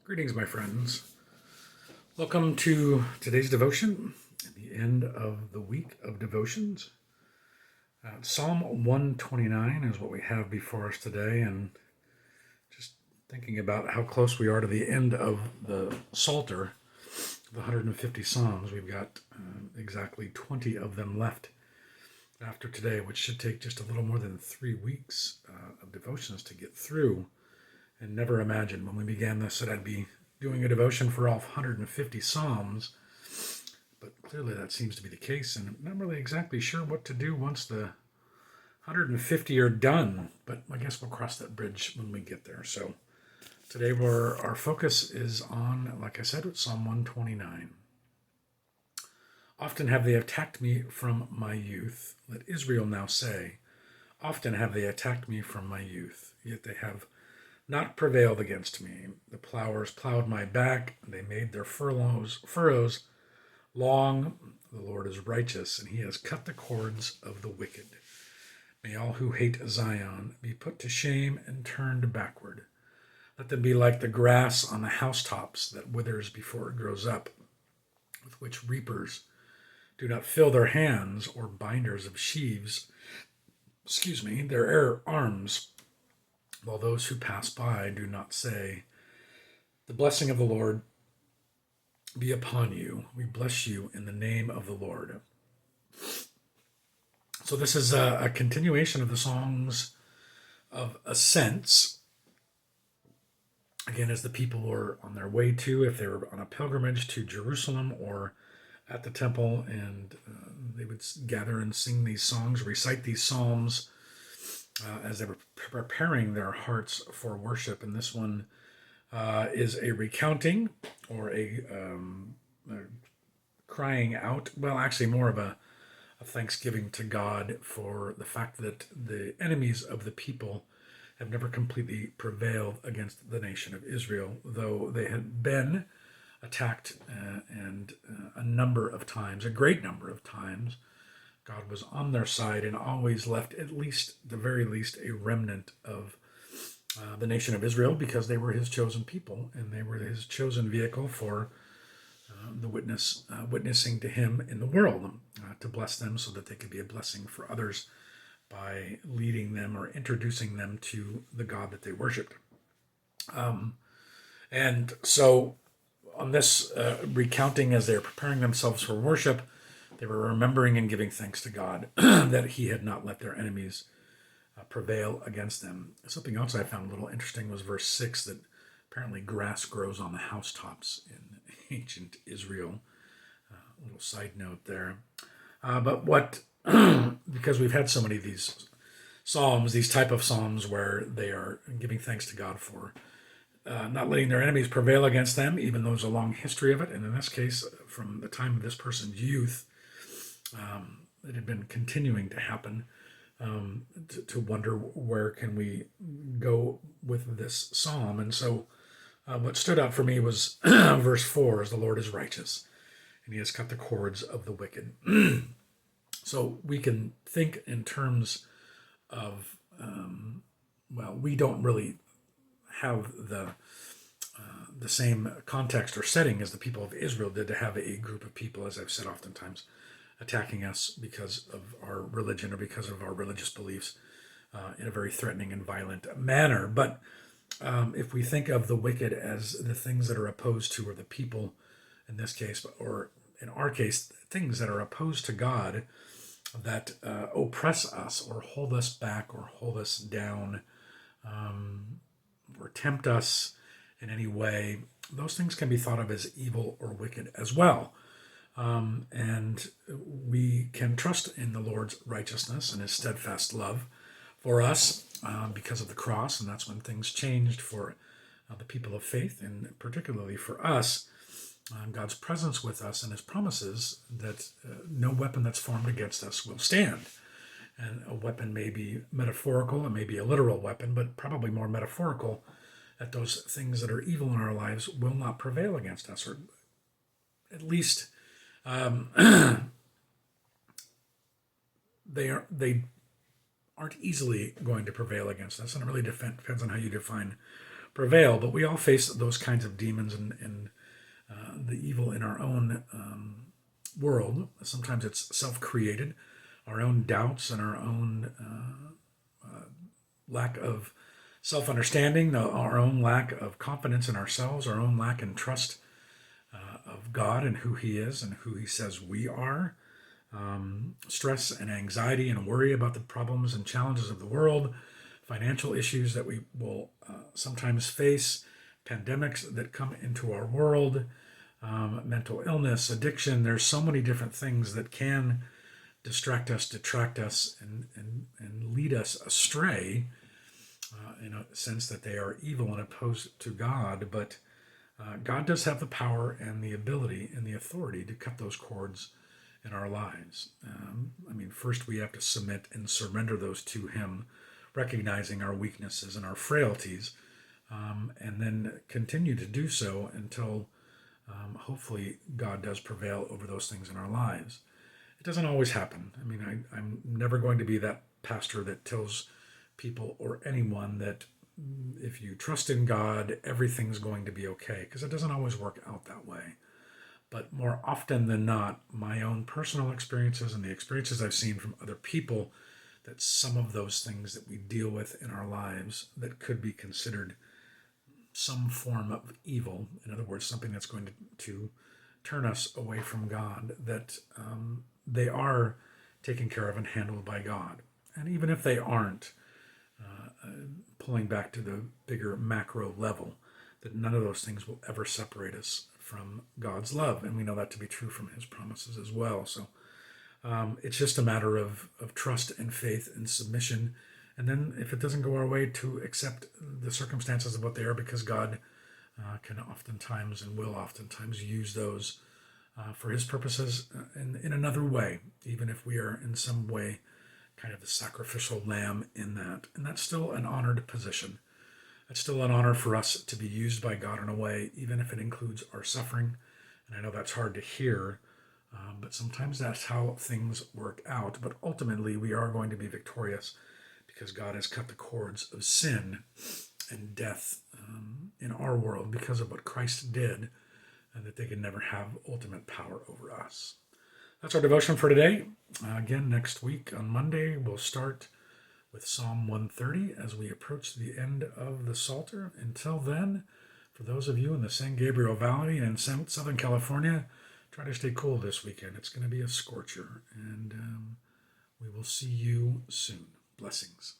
Greetings, my friends. Welcome to today's devotion at the end of the week of devotions. Psalm 129 is what we have before us today, and just thinking about how close we are to the end of the Psalter, the 150 Psalms. We've got exactly 20 of them left after today, which should take just a little more than 3 weeks of devotions to get through. And never imagined when we began this that I'd be doing a devotion for all 150 Psalms, but clearly that seems to be the case, and I'm not really exactly sure what to do once the 150 are done, but I guess we'll cross that bridge when we get there. So today our focus is on, like I said, Psalm 129. Often have they attacked me from my youth. Let Israel now say, often have they attacked me from my youth, yet they have not prevailed against me. The plowers plowed my back, they made their furrows long. The Lord is righteous, and he has cut the cords of the wicked. May all who hate Zion be put to shame and turned backward. Let them be like the grass on the housetops that withers before it grows up, with which reapers do not fill their hands, or binders of sheaves, their arms, while those who pass by do not say, the blessing of the Lord be upon you. We bless you in the name of the Lord. So this is a continuation of the songs of ascents. Again, as the people were on their way to, if they were on a pilgrimage to Jerusalem or at the temple, and they would gather and sing these songs, recite these psalms, as they were preparing their hearts for worship. And this one is a recounting or a crying out, well, actually more of a thanksgiving to God for the fact that the enemies of the people have never completely prevailed against the nation of Israel, though they had been attacked and a number of times, a great number of times. God was on their side and always left at least, the very least, a remnant of the nation of Israel, because they were his chosen people and they were his chosen vehicle for the witnessing to him in the world, to bless them so that they could be a blessing for others by leading them or introducing them to the God that they worshipped. And so on this recounting, as they're preparing themselves for worship, they were remembering and giving thanks to God that he had not let their enemies prevail against them. Something else I found a little interesting was verse 6, that apparently grass grows on the housetops in ancient Israel. A little side note there. But what, because we've had so many of these psalms, these type of psalms where they are giving thanks to God for not letting their enemies prevail against them, even though there's a long history of it. And in this case, from the time of this person's youth, it had been continuing to happen, to wonder where can we go with this psalm. And so what stood out for me was verse 4, as the Lord is righteous, and he has cut the cords of the wicked. So we can think in terms of, we don't really have the same context or setting as the people of Israel did, to have a group of people, as I've said oftentimes, attacking us because of our religion or because of our religious beliefs in a very threatening and violent manner. But if we think of the wicked as the things that are opposed to, or the people in this case, or in our case, things that are opposed to God, that oppress us or hold us back or hold us down, or tempt us in any way, those things can be thought of as evil or wicked as well. And we can trust in the Lord's righteousness and his steadfast love for us because of the cross. And that's when things changed for the people of faith, and particularly for us, God's presence with us and his promises that no weapon that's formed against us will stand. And a weapon may be metaphorical, it may be a literal weapon, but probably more metaphorical, that those things that are evil in our lives will not prevail against us, or at least they aren't easily going to prevail against us. And it really depends on how you define prevail. But we all face those kinds of demons and the evil in our own world. Sometimes it's self-created, our own doubts and our own lack of self-understanding, our own lack of confidence in ourselves, our own lack in trust of God and who He is and who He says we are. Stress and anxiety and worry about the problems and challenges of the world, financial issues that we will sometimes face, pandemics that come into our world, mental illness, addiction. There's so many different things that can distract us, detract us, and lead us astray in a sense that they are evil and opposed to God. But God does have the power and the ability and the authority to cut those cords in our lives. First we have to submit and surrender those to Him, recognizing our weaknesses and our frailties, and then continue to do so until hopefully God does prevail over those things in our lives. It doesn't always happen. I'm never going to be that pastor that tells people or anyone that if you trust in God, everything's going to be okay, because it doesn't always work out that way. But more often than not, my own personal experiences and the experiences I've seen from other people, that some of those things that we deal with in our lives that could be considered some form of evil, in other words, something that's going to turn us away from God, that they are taken care of and handled by God. And even if they aren't, pulling back to the bigger macro level, that none of those things will ever separate us from God's love. And we know that to be true from His promises as well. So it's just a matter of trust and faith and submission. And then if it doesn't go our way, to accept the circumstances of what they are, because God can oftentimes and will oftentimes use those for His purposes in another way, even if we are in some way kind of the sacrificial lamb in that. And that's still an honored position. It's still an honor for us to be used by God in a way, even if it includes our suffering. And I know that's hard to hear, but sometimes that's how things work out. But ultimately, we are going to be victorious because God has cut the cords of sin and death in our world because of what Christ did, and that they can never have ultimate power over us. That's our devotion for today. Again, next week on Monday, we'll start with Psalm 130 as we approach the end of the Psalter. Until then, for those of you in the San Gabriel Valley and Southern California, try to stay cool this weekend. It's going to be a scorcher, and we will see you soon. Blessings.